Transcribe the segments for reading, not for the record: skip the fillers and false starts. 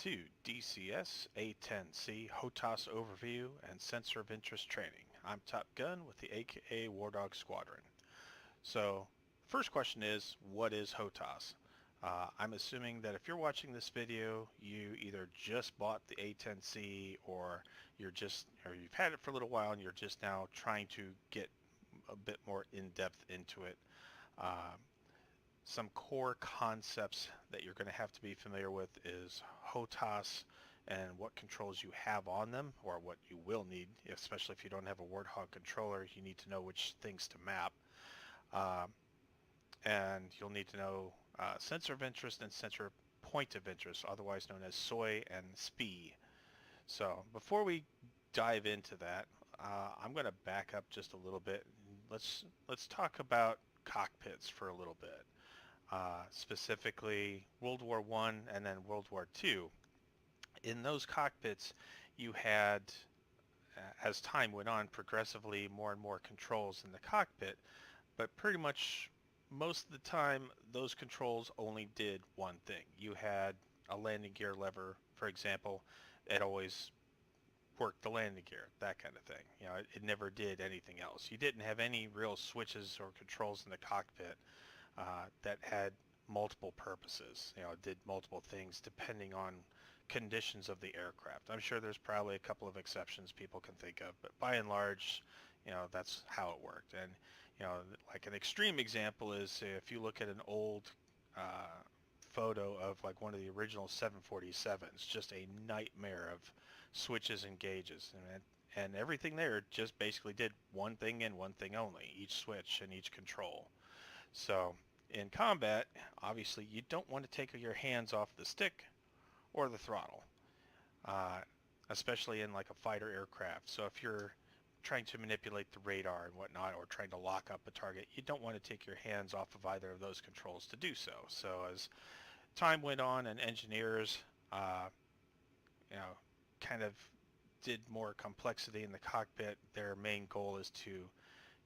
to DCS A-10C HOTAS Overview and Sensor of Interest Training. I'm Top Gun with the AKA War Dog Squadron. So, first question is, what is HOTAS? I'm assuming that if you're watching this video, you either just bought the A-10C or you've had it for a little while and you're just now trying to get a bit more in-depth into it. Some core concepts that you're going to have to be familiar with is HOTAS and what controls you have on them, or what you will need, especially if you don't have a Warthog controller. You need to know which things to map. And you'll need to know sensor of interest and sensor point of interest, otherwise known as SOI and SPI. So before we dive into that, I'm going to back up just a little bit. Let's talk about cockpits for a little bit. Specifically World War I and then World War II. In those cockpits, you had, as time went on, progressively more and more controls in the cockpit, but pretty much most of the time those controls only did one thing. You had a landing gear lever, for example. It always worked the landing gear, that kind of thing. You know, it never did anything else. You didn't have any real switches or controls in the cockpit that had multiple purposes, did multiple things depending on conditions of the aircraft. I'm sure there's probably a couple of exceptions people can think of, but by and large, that's how it worked. And, like an extreme example is if you look at an old photo of like one of the original 747s, just a nightmare of switches and gauges. And everything there just basically did one thing and one thing only, each switch and each control. So in combat, obviously you don't want to take your hands off the stick or the throttle, especially in like a fighter aircraft. So if you're trying to manipulate the radar and whatnot, or trying to lock up a target, you don't want to take your hands off of either of those controls to do so. So as time went on and engineers, kind of did more complexity in the cockpit, their main goal is to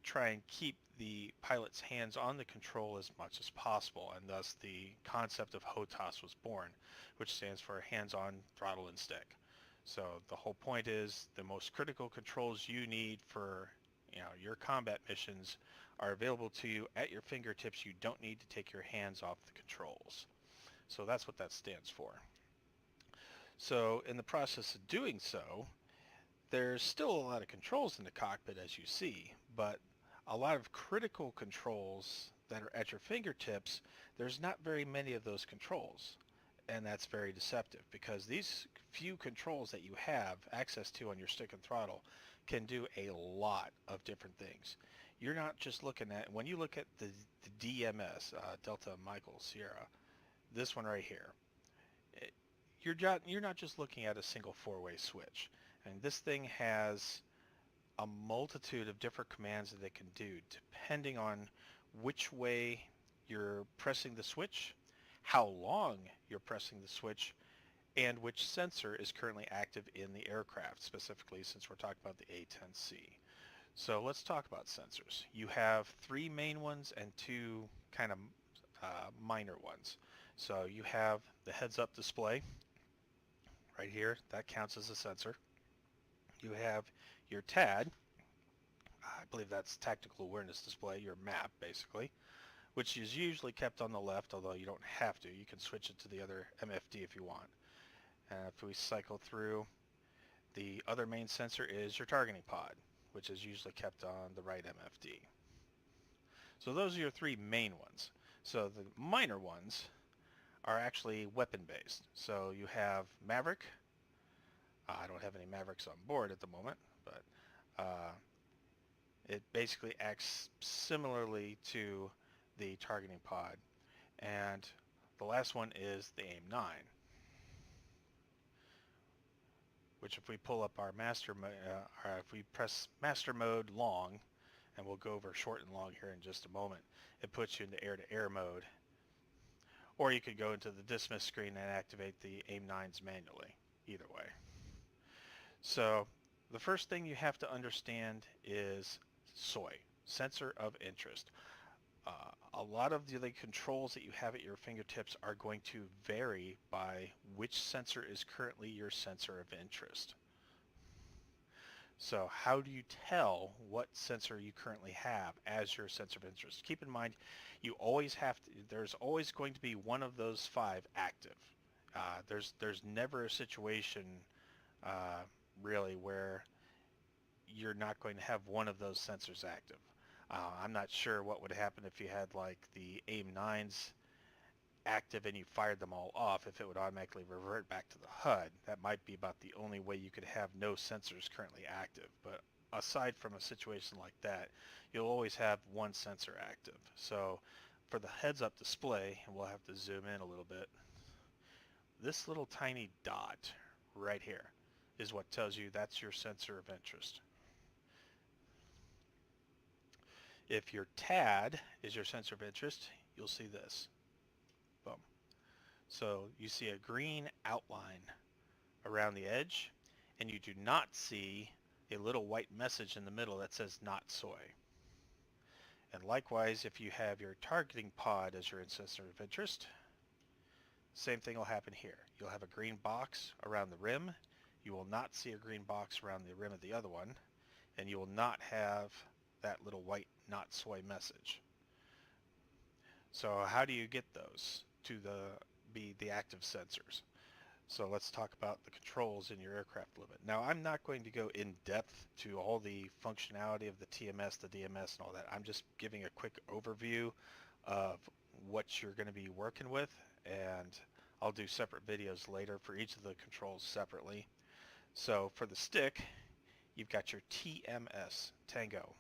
try and keep the pilot's hands on the control as much as possible, and thus the concept of HOTAS was born, which stands for hands-on throttle and stick. So the whole point is the most critical controls you need for your combat missions are available to you at your fingertips. You don't need to take your hands off the controls. So that's what that stands for. So in the process of doing so, there's still a lot of controls in the cockpit, as you see, but a lot of critical controls that are at your fingertips, there's not very many of those controls. And that's very deceptive, because these few controls that you have access to on your stick and throttle can do a lot of different things. You're not just looking at, when you look at the DMS, Delta Michael Sierra, this one right here, you're not just looking at a single four-way switch. And this thing has a multitude of different commands that it can do depending on which way you're pressing the switch, how long you're pressing the switch, and which sensor is currently active in the aircraft, specifically since we're talking about the A-10C. So let's talk about sensors. You have three main ones and two kind of minor ones. So you have the heads-up display right here. That counts as a sensor. You have your TAD, I believe that's Tactical Awareness Display, your map basically, which is usually kept on the left, although you don't have to. You can switch it to the other MFD if you want. And if we cycle through, the other main sensor is your targeting pod, which is usually kept on the right MFD. So those are your three main ones. So the minor ones are actually weapon-based. So you have Maverick. I don't have any Mavericks on board at the moment, but it basically acts similarly to the targeting pod. And the last one is the AIM-9, which if we pull up our master mode, if we press master mode long, and we'll go over short and long here in just a moment, it puts you into air-to-air mode. Or you could go into the dismiss screen and activate the AIM-9s manually, either way. So the first thing you have to understand is SOI, Sensor of Interest. A lot of the controls that you have at your fingertips are going to vary by which sensor is currently your sensor of interest. So how do you tell what sensor you currently have as your sensor of interest? Keep in mind, you always have to, there's always going to be one of those 5 active. There's never a situation uh, really where you're not going to have one of those sensors active. I'm not sure what would happen if you had like the AIM-9s active and you fired them all off, if it would automatically revert back to the HUD. That might be about the only way you could have no sensors currently active. But aside from a situation like that, you'll always have one sensor active. So for the heads-up display, and we'll have to zoom in a little bit, this little tiny dot right here is what tells you that's your sensor of interest. If your TAD is your sensor of interest, you'll see this. Boom. So you see a green outline around the edge, and you do not see a little white message in the middle that says not SOI. And likewise, if you have your targeting pod as your sensor of interest, same thing will happen here. You'll have a green box around the rim. You will not see a green box around the rim of the other one, and you will not have that little white not SOI message. So how do you get those to be the active sensors? So let's talk about the controls in your aircraft a little bit. Now, I'm not going to go in depth to all the functionality of the TMS, the DMS, and all that. I'm just giving a quick overview of what you're going to be working with, and I'll do separate videos later for each of the controls separately. So for the stick, you've got your TMS, Tango.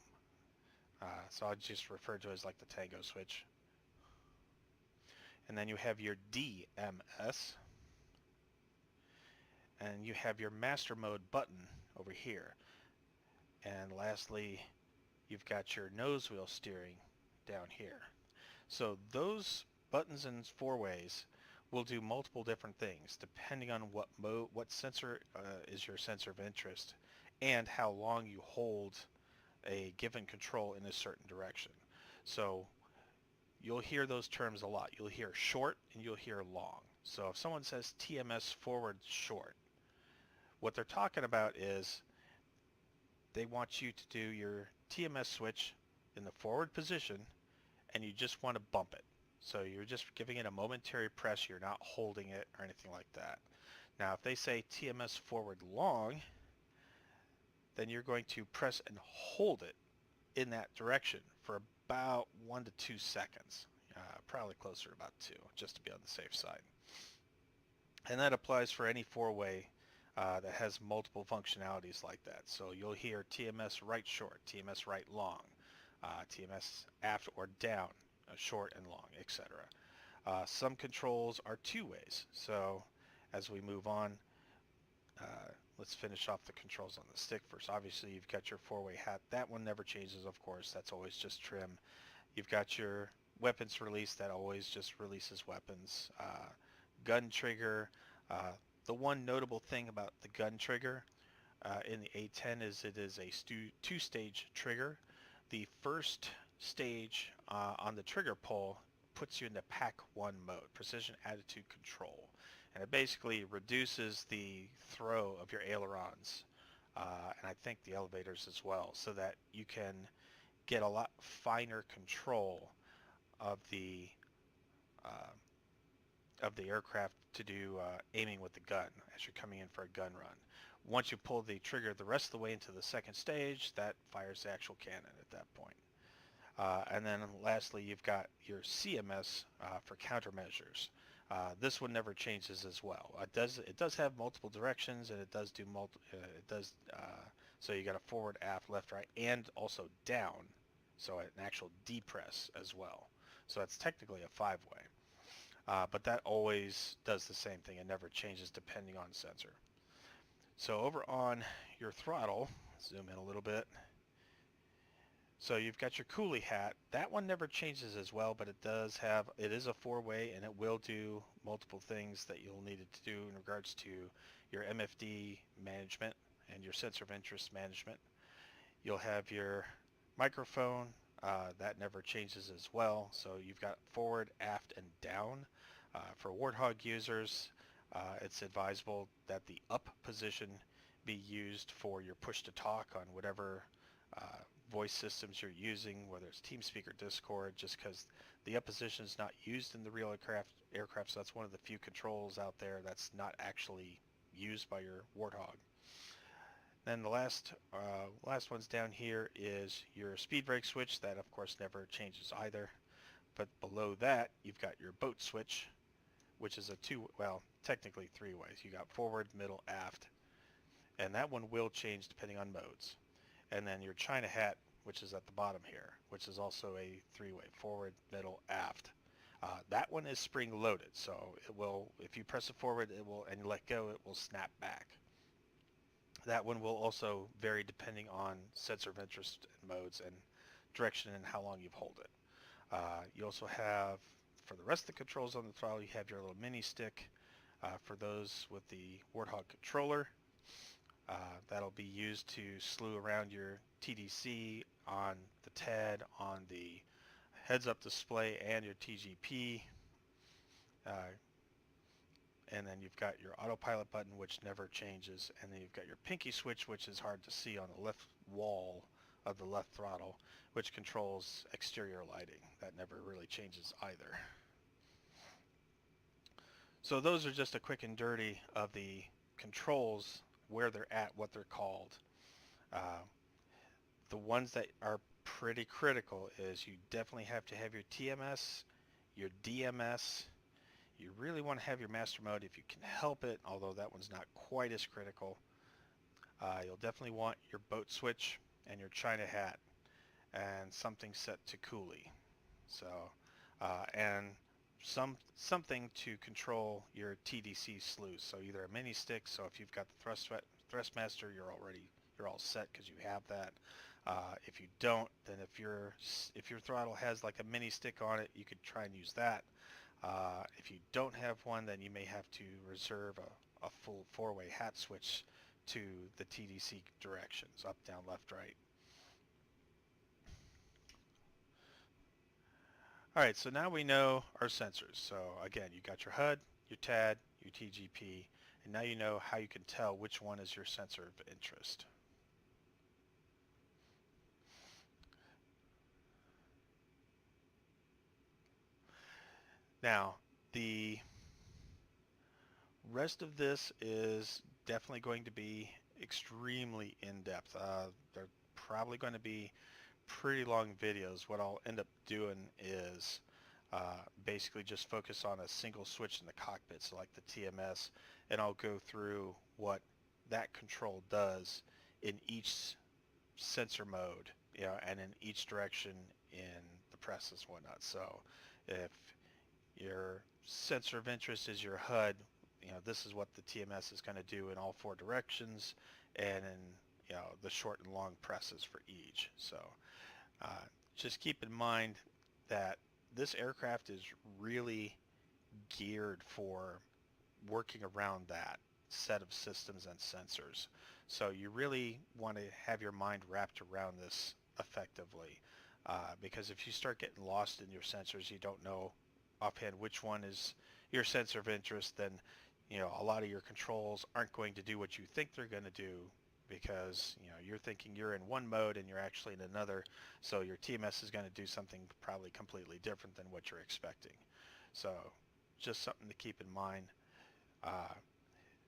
So I'll just refer to it as like the Tango switch. And then you have your DMS, and you have your master mode button over here. And lastly, you've got your nose wheel steering down here. So those buttons and 4-ways will do multiple different things depending on what sensor is your sensor of interest and how long you hold a given control in a certain direction. So you'll hear those terms a lot. You'll hear short and you'll hear long. So if someone says TMS forward short, what they're talking about is they want you to do your TMS switch in the forward position and you just want to bump it. So you're just giving it a momentary press. You're not holding it or anything like that. Now if they say TMS forward long, then you're going to press and hold it in that direction for about 1 to 2 seconds. Probably closer to about 2, just to be on the safe side. And that applies for any 4-way that has multiple functionalities like that. So you'll hear TMS right short, TMS right long, TMS aft or down, short and long, etc. Some controls are 2 ways. So as we move on, let's finish off the controls on the stick first. Obviously, you've got your 4-way hat. That one never changes, of course. That's always just trim. You've got your weapons release. That always just releases weapons. Gun trigger. The one notable thing about the gun trigger in the A-10 is it is a 2-stage trigger. The first stage on the trigger pull puts you into Pack 1 mode, Precision Attitude Control. And it basically reduces the throw of your ailerons and I think the elevators as well, so that you can get a lot finer control of the aircraft to do aiming with the gun as you're coming in for a gun run. Once you pull the trigger the rest of the way into the second stage, that fires the actual cannon at that point. And then lastly, you've got your CMS for countermeasures. This one never changes as well. It does have multiple directions, and it does do so you got a forward, aft, left, right, and also down. So an actual depress as well. So that's technically a 5-way. But that always does the same thing. It never changes depending on sensor. So over on your throttle, zoom in a little bit. So you've got your coolie hat. That one never changes as well, but it is a 4-way, and it will do multiple things that you'll need it to do in regards to your MFD management and your sensor of interest management. You'll have your microphone, that never changes as well. So you've got forward, aft, and down. For Warthog users, it's advisable that the up position be used for your push to talk on whatever voice systems you're using, whether it's TeamSpeak or Discord, just because the up position is not used in the real aircraft, so that's one of the few controls out there that's not actually used by your Warthog. Then the last ones down here is your speed brake switch. That of course never changes either. But below that, you've got your boat switch, which is technically three ways. You got forward, middle, aft, and that one will change depending on modes. And then your China hat, which is at the bottom here, which is also a three-way, forward, middle, aft. That one is spring loaded, so it will, if you press it forward, it will, and you let go, it will snap back. That one will also vary depending on sensor of interest and modes and direction and how long you've held it. You also have, for the rest of the controls on the throttle, you have your little mini stick. For those with the Warthog controller, that'll be used to slew around your TDC on the TED, on the heads-up display, and your TGP. And then you've got your autopilot button, which never changes, and then you've got your pinky switch, which is hard to see on the left wall of the left throttle, which controls exterior lighting. That never really changes either. So those are just a quick and dirty of the controls, where they're at, what they're called. The ones that are pretty critical is you definitely have to have your TMS, your DMS. You really want to have your master mode if you can help it, although that one's not quite as critical. You'll definitely want your boat switch and your China hat and something set to coolie. So, and something to control your TDC sluice. So either a mini stick, so if you've got the Thrustmaster, you're all set because you have that. If you don't, then if your throttle has like a mini stick on it, you could try and use that. If you don't have one, then you may have to reserve a full four-way hat switch to the TDC directions, up, down, left, right. All right, so now we know our sensors. So again, you got your HUD, your TAD, your TGP, and now you know how you can tell which one is your sensor of interest. Now, the rest of this is definitely going to be extremely in-depth. They're probably going to be pretty long videos. What I'll end up doing is basically just focus on a single switch in the cockpit, so like the TMS, and I'll go through what that control does in each sensor mode, and in each direction in the presses and whatnot. So if your sensor of interest is your HUD, this is what the TMS is going to do in all four directions, and in the short and long presses for each. So just keep in mind that this aircraft is really geared for working around that set of systems and sensors. So you really want to have your mind wrapped around this effectively, because if you start getting lost in your sensors, you don't know offhand which one is your sensor of interest, then a lot of your controls aren't going to do what you think they're going to do, because you're thinking you're in one mode and you're actually in another, so your TMS is going to do something probably completely different than what you're expecting. So just something to keep in mind.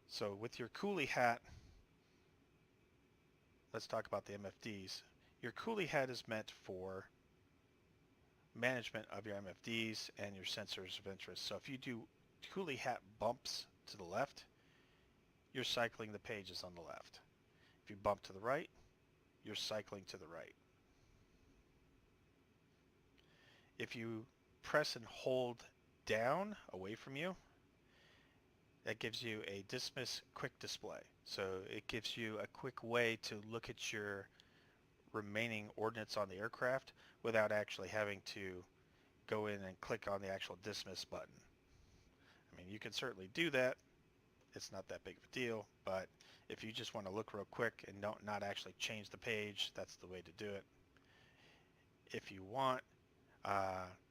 So with your coolie hat, let's talk about the MFDs. Your coolie hat is meant for management of your MFDs and your sensors of interest. So if you do coolie hat bumps to the left, you're cycling the pages on the left. If you bump to the right, you're cycling to the right. If you press and hold down away from you, that gives you a dismiss quick display. So it gives you a quick way to look at your remaining ordnance on the aircraft without actually having to go in and click on the actual dismiss button. I mean, you can certainly do that. It's not that big of a deal, but if you just want to look real quick and not actually change the page, that's the way to do it. If you want,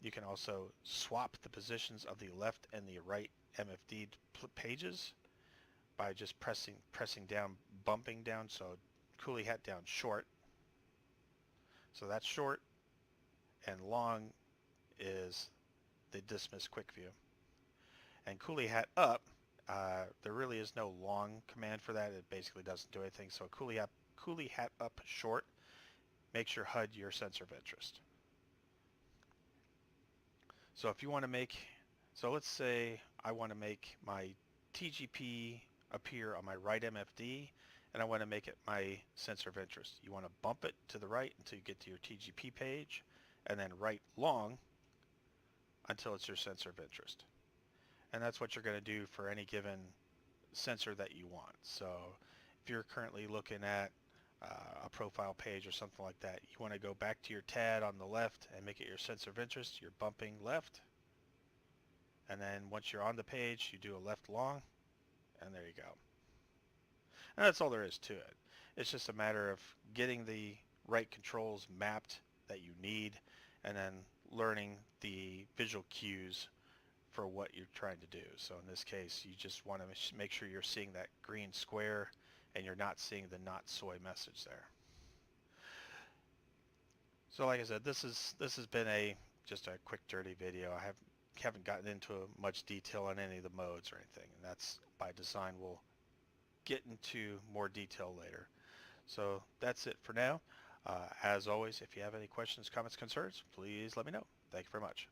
you can also swap the positions of the left and the right MFD pages by just pressing down, bumping down. So coolie hat down short. So that's short, and long is the dismiss quick view. And coolie hat up, there really is no long command for that. It basically doesn't do anything. So coolie hat up short makes your HUD your sensor of interest. So if you want to make, so let's say I want to make my TGP appear on my right MFD, and I want to make it my sensor of interest. You want to bump it to the right until you get to your TGP page, and then right long until it's your sensor of interest. And that's what you're going to do for any given sensor that you want. So if you're currently looking at a profile page or something like that, you want to go back to your TAD on the left and make it your sensor of interest. You're bumping left, and then once you're on the page, you do a left long, and there you go. And that's all there is to it. It's just a matter of getting the right controls mapped that you need, and then learning the visual cues for what you're trying to do. So in this case, you just want to make sure you're seeing that green square and you're not seeing the not SOI message there. So like I said, this has been just a quick dirty video. I haven't gotten into much detail on any of the modes or anything, and that's by design. We'll get into more detail later. So that's it for now. As always, if you have any questions, comments, concerns, please let me know. Thank you very much.